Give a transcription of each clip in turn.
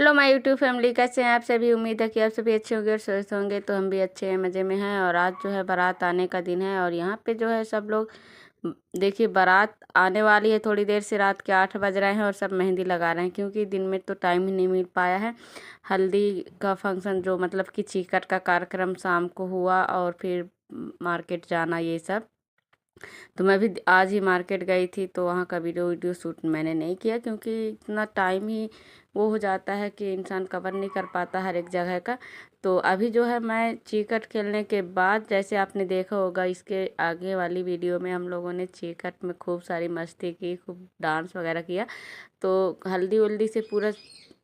Hello my YouTube family, कैसे हैं आप सभी। उम्मीद है कि आप सभी अच्छे होंगे और स्वस्थ होंगे। तो हम भी अच्छे हैं, मज़े में हैं। और आज जो है बारात आने का दिन है और यहाँ पे जो है सब लोग देखिए बारात आने वाली है। थोड़ी देर से रात के 8 बज रहे हैं और सब मेहंदी लगा रहे हैं, क्योंकि दिन में तो टाइम ही नहीं मिल पाया है। हल्दी का फंक्शन जो मतलब कि चीकट का कार्यक्रम शाम को हुआ और फिर मार्केट जाना ये सब। तो मैं भी आज ही मार्केट गई थी, तो वहाँ का वीडियो शूट मैंने नहीं किया, क्योंकि इतना टाइम ही वो हो जाता है कि इंसान कवर नहीं कर पाता हर एक जगह का। तो अभी जो है मैं चीकट खेलने के बाद, जैसे आपने देखा होगा इसके आगे वाली वीडियो में, हम लोगों ने चीकट में खूब सारी मस्ती की, खूब डांस वगैरह किया। तो हल्दी वल्दी से पूरा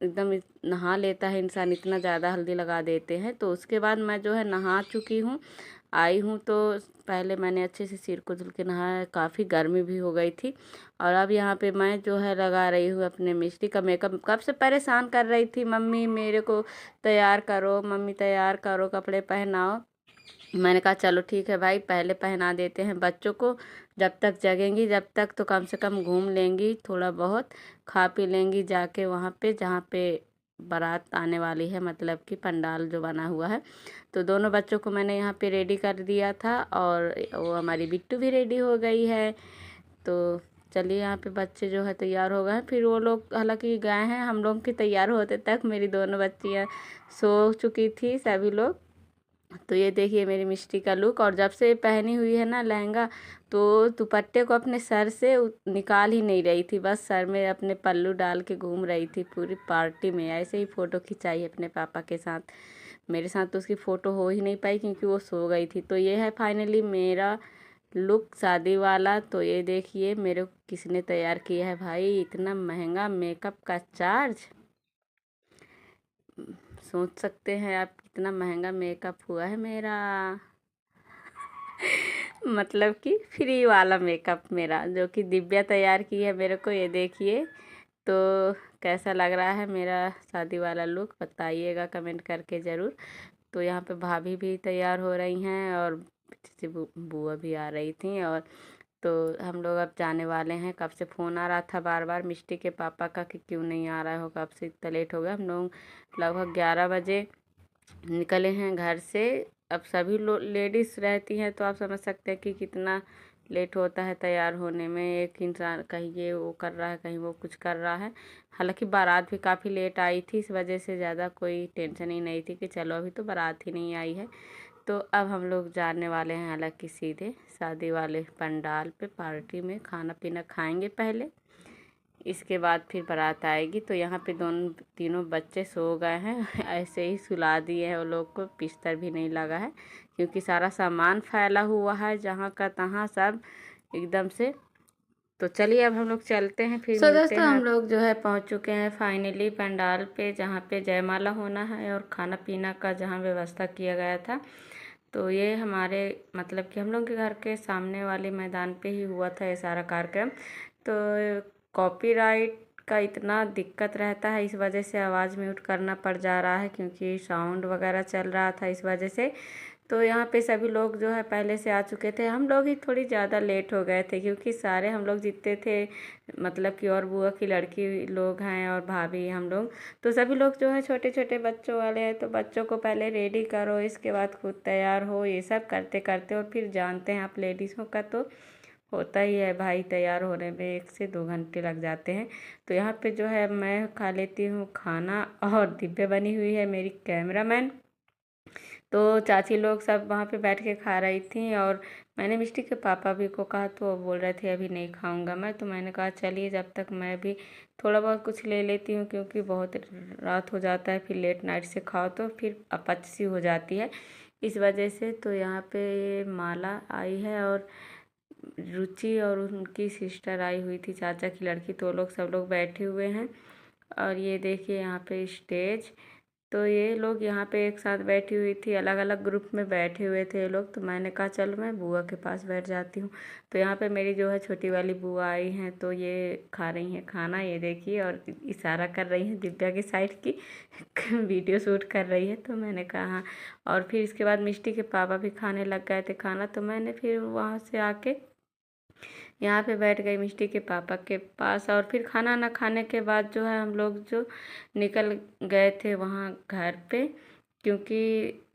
एकदम नहा लेता है इंसान, इतना ज़्यादा हल्दी लगा देते हैं। तो उसके बाद मैं जो है नहा चुकी हूँ, आई हूँ। तो पहले मैंने अच्छे से सिर को धुल के नहाया, काफ़ी गर्मी भी हो गई थी। और अब यहाँ पे मैं जो है लगा रही हूँ अपने मिस्टी का मेकअप। कब से परेशान कर रही थी, मम्मी मेरे को तैयार करो, मम्मी तैयार करो, कपड़े पहनाओ। मैंने कहा चलो ठीक है भाई, पहले पहना देते हैं बच्चों को। जब तक जगेंगी जब तक तो कम से कम घूम लेंगी, थोड़ा बहुत खा पी लेंगी जाके वहाँ पे जहाँ पे बारात आने वाली है, मतलब कि पंडाल जो बना हुआ है। तो दोनों बच्चों को मैंने यहाँ पे रेडी कर दिया था और वो हमारी बिट्टू भी रेडी हो गई है। तो चलिए, यहाँ पे बच्चे जो है तैयार हो गए हैं। फिर वो लोग हालांकि गए हैं, हम लोग के तैयार होते तक मेरी दोनों बच्चियाँ सो चुकी थी सभी लोग। तो ये देखिए मेरी मिष्टी का लुक। और जब से पहनी हुई है ना लहंगा, तो दुपट्टे को अपने सर से निकाल ही नहीं रही थी, बस सर में अपने पल्लू डाल के घूम रही थी पूरी पार्टी में। ऐसे ही फ़ोटो खिंचाई अपने पापा के साथ। मेरे साथ तो उसकी फ़ोटो हो ही नहीं पाई, क्योंकि वो सो गई थी। तो ये है फाइनली मेरा लुक शादी वाला। तो ये देखिए मेरे को किसने तैयार किया है भाई, इतना महंगा मेकअप का चार्ज। सोच सकते हैं आप कितना महंगा मेकअप हुआ है मेरा। मतलब कि फ्री वाला मेकअप मेरा, जो कि दिव्या तैयार की है मेरे को। ये देखिए, तो कैसा लग रहा है मेरा शादी वाला लुक, बताइएगा कमेंट करके ज़रूर। तो यहाँ पे भाभी भी तैयार हो रही हैं और पीछे से बुआ भी आ रही थी। और तो हम लोग अब जाने वाले हैं। कब से फ़ोन आ रहा था बार बार मिष्टी के पापा का कि क्यों नहीं आ रहा हो, कब से इतना लेट हो गया। हम लोग लगभग 11 बजे निकले हैं घर से। अब सभी लोग लेडीज़ रहती हैं, तो आप समझ सकते हैं कि कितना लेट होता है तैयार होने में। एक इंसान कहीं ये वो कर रहा है, कहीं वो कुछ कर रहा है। हालांकि बारात भी काफ़ी लेट आई थी, इस वजह से ज़्यादा कोई टेंशन ही नहीं थी कि चलो अभी तो बारात ही नहीं आई है। तो अब हम लोग जाने वाले हैं हालांकि सीधे शादी वाले पंडाल पे, पार्टी में खाना पीना खाएंगे पहले, इसके बाद फिर बारात आएगी। तो यहाँ पे दोनों तीनों बच्चे सो गए हैं। ऐसे ही सुला दिए हैं वो लोग को, बिस्तर भी नहीं लगा है, क्योंकि सारा सामान फैला हुआ है जहाँ का तहाँ सब एकदम से। तो चलिए अब हम लोग चलते हैं, फिर मिलते हैं। हम लोग जो है पहुँच चुके हैं फाइनली पंडाल पे, जहाँ पे जयमाला होना है और खाना पीना का जहाँ व्यवस्था किया गया था। तो ये हमारे मतलब कि हम लोग के घर के सामने वाले मैदान पे ही हुआ था ये सारा कार्यक्रम। तो कॉपीराइट का इतना दिक्कत रहता है, इस वजह से आवाज़ म्यूट करना पड़ जा रहा है, क्योंकि साउंड वगैरह चल रहा था इस वजह से। तो यहाँ पे सभी लोग जो है पहले से आ चुके थे, हम लोग ही थोड़ी ज़्यादा लेट हो गए थे, क्योंकि सारे हम लोग जितने थे मतलब कि और बुआ की लड़की लोग हैं और भाभी हम लोग, तो सभी लोग जो है छोटे छोटे बच्चों वाले हैं। तो बच्चों को पहले रेडी करो, इसके बाद खुद तैयार हो, ये सब करते करते, और फिर जानते हैं आप लेडीज़ों का तो होता ही है भाई, तैयार होने में 1 से 2 घंटे लग जाते हैं। तो यहाँ पे जो है मैं खा लेती हूँ खाना, और दिव्या बनी हुई है मेरी कैमरामैन। तो चाची लोग सब वहाँ पे बैठ के खा रही थी, और मैंने मिष्टी के पापा भी को कहा, तो वो बोल रहे थे अभी नहीं खाऊंगा मैं। तो मैंने कहा चलिए जब तक मैं भी थोड़ा बहुत कुछ ले लेती हूँ, क्योंकि बहुत रात हो जाता है, फिर लेट नाइट से खाओ तो फिर अपच सी हो जाती है, इस वजह से। तो यहाँ पे माला आई है और रुचि और उनकी सिस्टर आई हुई थी, चाचा की लड़की। तो लोग सब लोग बैठे हुए हैं। और ये देखिए यहाँ पे स्टेज। तो ये लोग यहाँ पे एक साथ बैठी हुई थी, अलग अलग ग्रुप में बैठे हुए थे ये लोग। तो मैंने कहा चलो मैं बुआ के पास बैठ जाती हूँ। तो यहाँ पे मेरी जो है छोटी वाली बुआ आई हैं, तो ये खा रही हैं खाना, ये देखिए, और इशारा कर रही हैं दिव्या की साइड की। वीडियो शूट कर रही है। तो मैंने कहा हाँ। और फिर इसके बाद मिष्टी के पापा भी खाने लग गए थे खाना। तो मैंने फिर वहाँ से आके यहाँ पे बैठ गई मिष्टी के पापा के पास। और फिर खाना ना खाने के बाद जो है हम लोग जो निकल गए थे वहाँ घर पे, क्योंकि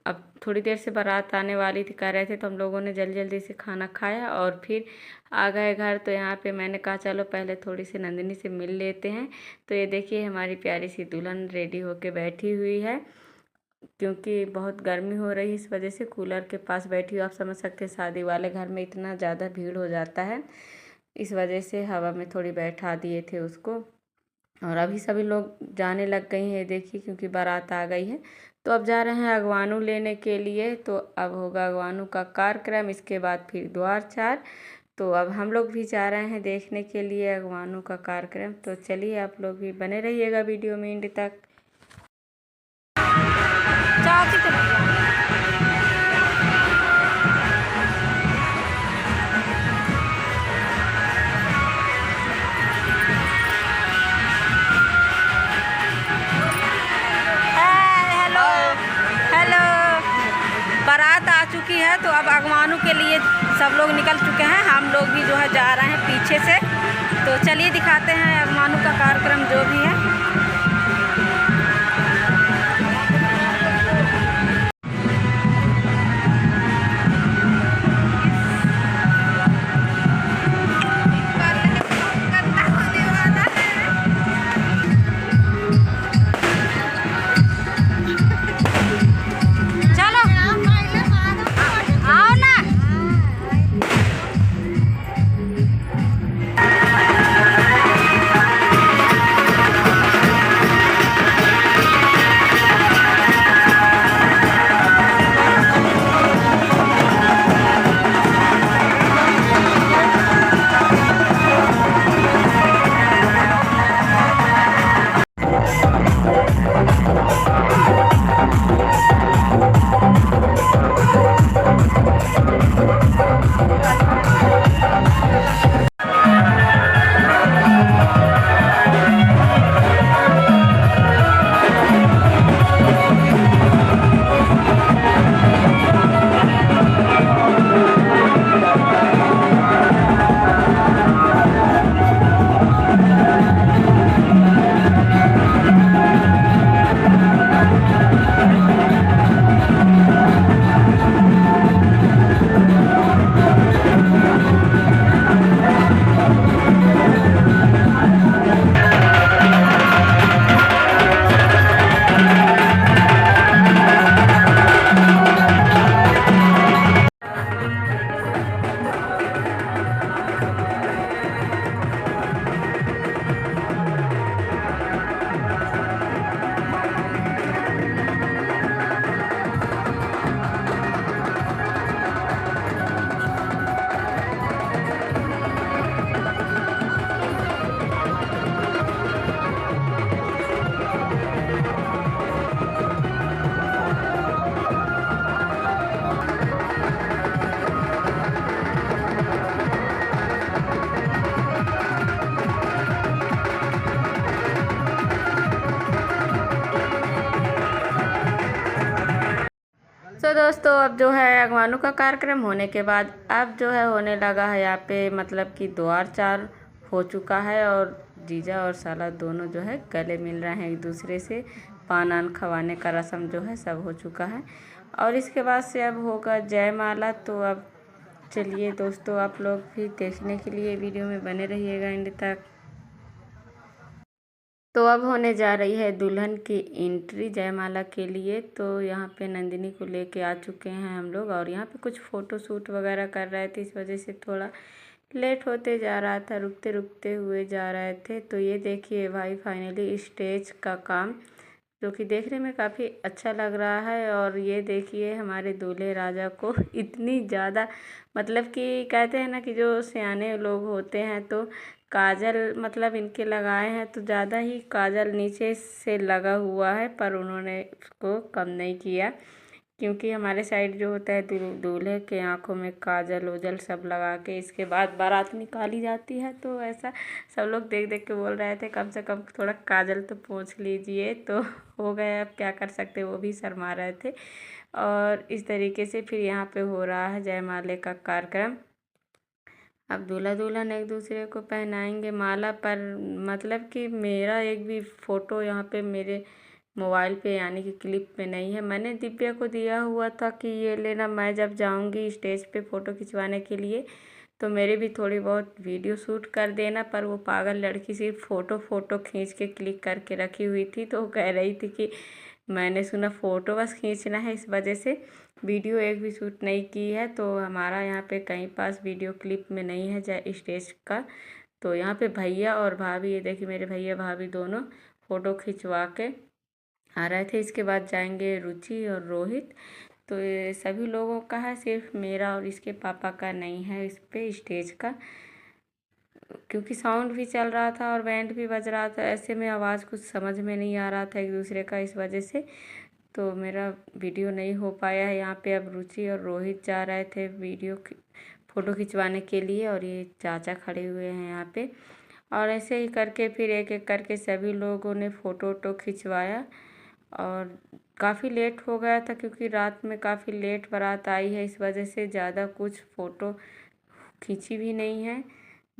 अब थोड़ी देर से बारात आने वाली थी कह रहे थे, तो हम लोगों ने जल्दी जल्दी से खाना खाया और फिर आ गए घर। तो यहाँ पे मैंने कहा चलो पहले थोड़ी सी नंदिनी से मिल लेते हैं। तो ये देखिए हमारी प्यारी सी दुल्हन रेडी होके बैठी हुई है, क्योंकि बहुत गर्मी हो रही है इस वजह से कूलर के पास बैठी हूँ। आप समझ सकते हैं शादी वाले घर में इतना ज़्यादा भीड़ हो जाता है, इस वजह से हवा में थोड़ी बैठा दिए थे उसको। और अभी सभी लोग जाने लग गई हैं देखिए, क्योंकि बारात आ गई है। तो अब जा रहे हैं अगवानू लेने के लिए। तो अब होगा अगवानू का कार्यक्रम, इसके बाद फिर द्वार चार। तो अब हम लोग भी जा रहे हैं देखने के लिए अगवानू का कार्यक्रम। तो चलिए आप लोग भी बने रहिएगा वीडियो में एंड तक। बारात आ चुकी है, तो अब अगवानू के लिए सब लोग निकल चुके हैं। हम लोग भी जो है जा रहे हैं पीछे से। तो चलिए दिखाते हैं अगवानू का कार्यक्रम जो भी है। तो दोस्तों अब जो है अगवानू का कार्यक्रम होने के बाद अब जो है होने लगा है यहाँ पे मतलब कि द्वार चार हो चुका है। और जीजा और साला दोनों जो है गले मिल रहे हैं एक दूसरे से। पान आन खवाने का रस्म जो है सब हो चुका है। और इसके बाद से अब होगा जयमाला। तो अब चलिए दोस्तों आप लोग भी देखने के लिए वीडियो में बने रहिएगा एंड तक। तो अब होने जा रही है दुल्हन की एंट्री जयमाला के लिए। तो यहाँ पे नंदिनी को लेके आ चुके हैं हम लोग, और यहाँ पे कुछ फ़ोटो शूट वगैरह कर रहे थे, इस वजह से थोड़ा लेट होते जा रहा था, रुकते रुकते हुए जा रहे थे। तो ये देखिए भाई फाइनली स्टेज का काम, जो कि देखने में काफ़ी अच्छा लग रहा है। और ये देखिए हमारे दूल्हे राजा को इतनी ज़्यादा मतलब कि कहते हैं ना कि जो सियाने लोग होते हैं तो काजल मतलब इनके लगाए हैं, तो ज़्यादा ही काजल नीचे से लगा हुआ है, पर उन्होंने उसको कम नहीं किया। क्योंकि हमारे साइड जो होता है दूल्हे के आँखों में काजल ओजल सब लगा के इसके बाद बारात निकाली जाती है। तो ऐसा सब लोग देख देख के बोल रहे थे कम से कम थोड़ा काजल तो पोंछ लीजिए। तो हो गया, अब क्या कर सकते, वो भी शर्मा रहे थे। और इस तरीके से फिर यहाँ पे हो रहा है जयमाले का कार्यक्रम। अब दूल्हा दुल्हन एक दूसरे को पहनाएंगे माला पर। मतलब कि मेरा एक भी फ़ोटो यहाँ पे मेरे मोबाइल पे यानी कि क्लिप में नहीं है। मैंने दिव्या को दिया हुआ था कि ये लेना, मैं जब जाऊंगी स्टेज पे फ़ोटो खिंचवाने के लिए तो मेरे भी थोड़ी बहुत वीडियो शूट कर देना। पर वो पागल लड़की सिर्फ फ़ोटो खींच के क्लिक करके रखी हुई थी। तो वो कह रही थी कि मैंने सुना फ़ोटो बस खींचना है, इस वजह से वीडियो एक भी शूट नहीं की है। तो हमारा यहाँ पे कहीं पास वीडियो क्लिप में नहीं है चाहे स्टेज का। तो यहाँ पे भैया और भाभी, ये देखिए मेरे भैया भाभी दोनों फ़ोटो खिंचवा के आ रहे थे। इसके बाद जाएंगे रुचि और रोहित। तो ये सभी लोगों का है, सिर्फ मेरा और इसके पापा का नहीं है इस पे स्टेज का, क्योंकि साउंड भी चल रहा था और बैंड भी बज रहा था। ऐसे में आवाज़ कुछ समझ में नहीं आ रहा था एक दूसरे का, इस वजह से तो मेरा वीडियो नहीं हो पाया है। यहाँ पे अब रुचि और रोहित जा रहे थे फ़ोटो खिंचवाने के लिए, और ये चाचा खड़े हुए हैं यहाँ पे। और ऐसे ही करके फिर एक एक करके सभी लोगों ने फ़ोटो वोटो खिंचवाया। और काफ़ी लेट हो गया था क्योंकि रात में काफ़ी लेट बारात आई है, इस वजह से ज़्यादा कुछ फ़ोटो खींची भी नहीं है,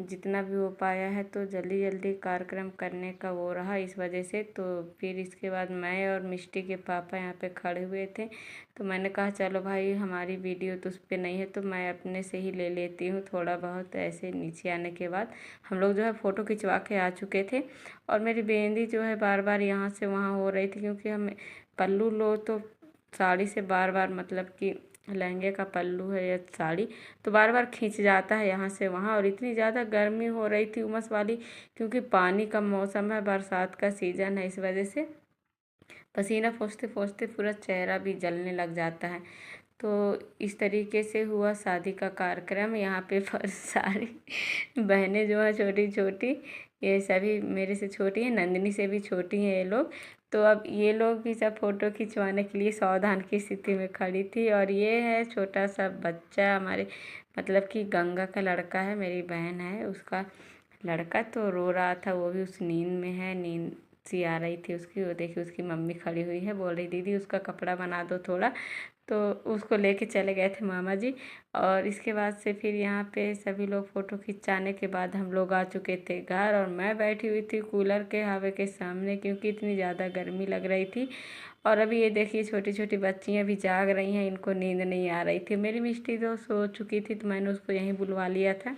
जितना भी हो पाया है। तो जल्दी जल्दी कार्यक्रम करने का वो रहा, इस वजह से। तो फिर इसके बाद मैं और मिष्टी के पापा यहाँ पे खड़े हुए थे। तो मैंने कहा चलो भाई, हमारी वीडियो तो उस पर नहीं है तो मैं अपने से ही ले लेती हूँ थोड़ा बहुत। ऐसे नीचे आने के बाद हम लोग जो है फ़ोटो खिंचवा के आ चुके थे। और मेरी बेंदी जो है बार बार यहाँ से वहाँ हो रही थी, क्योंकि हमें पल्लू लो तो साड़ी से बार बार, मतलब कि लहंगे का पल्लू है या साड़ी, तो बार बार खींच जाता है यहाँ से वहाँ। और इतनी ज़्यादा गर्मी हो रही थी उमस वाली, क्योंकि पानी का मौसम है, बरसात का सीज़न है, इस वजह से पसीना पोंछते पोंछते पूरा चेहरा भी जलने लग जाता है। तो इस तरीके से हुआ शादी का कार्यक्रम। यहाँ पे सारी बहनें जो हैं छोटी छोटी, ये सभी मेरे से छोटी हैं, नंदिनी से भी छोटी हैं ये लोग। तो अब ये लोग भी सब फ़ोटो खिंचवाने के लिए सावधान की स्थिति में खड़ी थी। और ये है छोटा सा बच्चा हमारे, मतलब कि गंगा का लड़का है, मेरी बहन है उसका लड़का। तो रो रहा था, वो भी उस नींद में है, नींद सी आ रही थी उसकी। वो देखिए उसकी मम्मी खड़ी हुई है, बोल रही दीदी उसका कपड़ा बना दो थोड़ा। तो उसको लेके चले गए थे मामा जी। और इसके बाद से फिर यहाँ पे सभी लोग फ़ोटो खिंचाने के बाद हम लोग आ चुके थे घर। और मैं बैठी हुई थी कूलर के हवा के सामने, क्योंकि इतनी ज़्यादा गर्मी लग रही थी। और अभी ये देखिए छोटी छोटी बच्चियाँ भी जाग रही हैं, इनको नींद नहीं आ रही थी। मेरी मिष्टी तो सो चुकी थी, तो मैंने उसको यहीं बुलवा लिया था।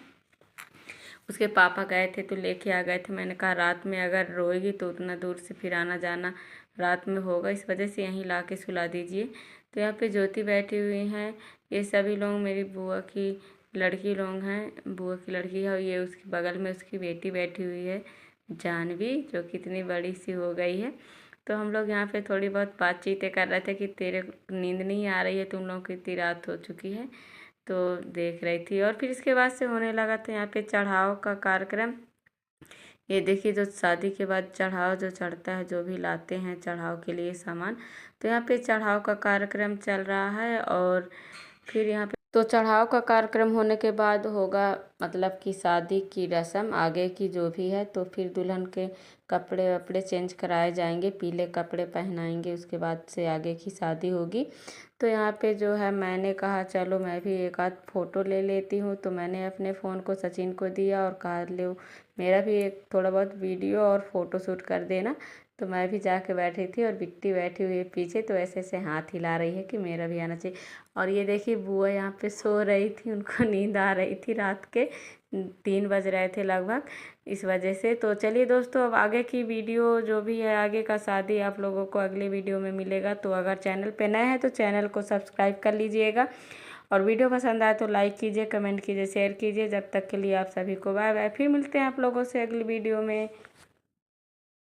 उसके पापा गए थे तो लेके आ गए थे। मैंने कहा रात में अगर रोएगी तो उतना दूर से फिर आना जाना रात में होगा, इस वजह से यहीं ला के सुला दीजिए। तो यहाँ पे ज्योति बैठी हुई हैं, ये सभी लोग मेरी बुआ की लड़की लोग हैं, बुआ की लड़की है। और ये उसके बगल में उसकी बेटी बैठी हुई है जानवी, जो कितनी बड़ी सी हो गई है। तो हम लोग यहाँ पे थोड़ी बहुत बातचीतें कर रहे थे कि तेरे नींद नहीं आ रही है, तुम लोग की इतनी रात हो चुकी है, तो देख रही थी। और फिर इसके बाद से होने लगा था यहाँ पे चढ़ाव का कार्यक्रम। ये देखिए जो शादी के बाद चढ़ाव जो चढ़ता है, जो भी लाते हैं चढ़ाव के लिए सामान, तो यहाँ पे चढ़ाव का कार्यक्रम चल रहा है। और फिर यहाँ पे तो चढ़ाव का कार्यक्रम होने के बाद होगा, मतलब कि शादी की रस्म आगे की जो भी है। तो फिर दुल्हन के कपड़े वपड़े चेंज कराए जाएंगे, पीले कपड़े पहनाएंगे, उसके बाद से आगे की शादी होगी। तो यहाँ पे जो है मैंने कहा चलो मैं भी एक आध फ़ोटो ले लेती हूँ। तो मैंने अपने फ़ोन को सचिन को दिया और कहा लो मेरा भी एक थोड़ा बहुत वीडियो और फ़ोटो शूट कर देना। तो मैं भी जाके बैठी थी और बिट्टी बैठी हुई है पीछे, तो ऐसे ऐसे हाथ हिला रही है कि मेरा भी आना चाहिए। और ये देखिए बुआ यहाँ पे सो रही थी, उनको नींद आ रही थी, रात के 3 बज रहे थे लगभग, इस वजह से। तो चलिए दोस्तों, अब आगे की वीडियो जो भी है आगे का शादी आप लोगों को अगले वीडियो में मिलेगा। तो अगर चैनल पे नए हैं तो चैनल को सब्सक्राइब कर लीजिएगा। और वीडियो पसंद आए तो लाइक कीजिए, कमेंट कीजिए, शेयर कीजिए। जब तक के लिए आप सभी को बाय बाय। फिर मिलते हैं आप लोगों से अगली वीडियो में।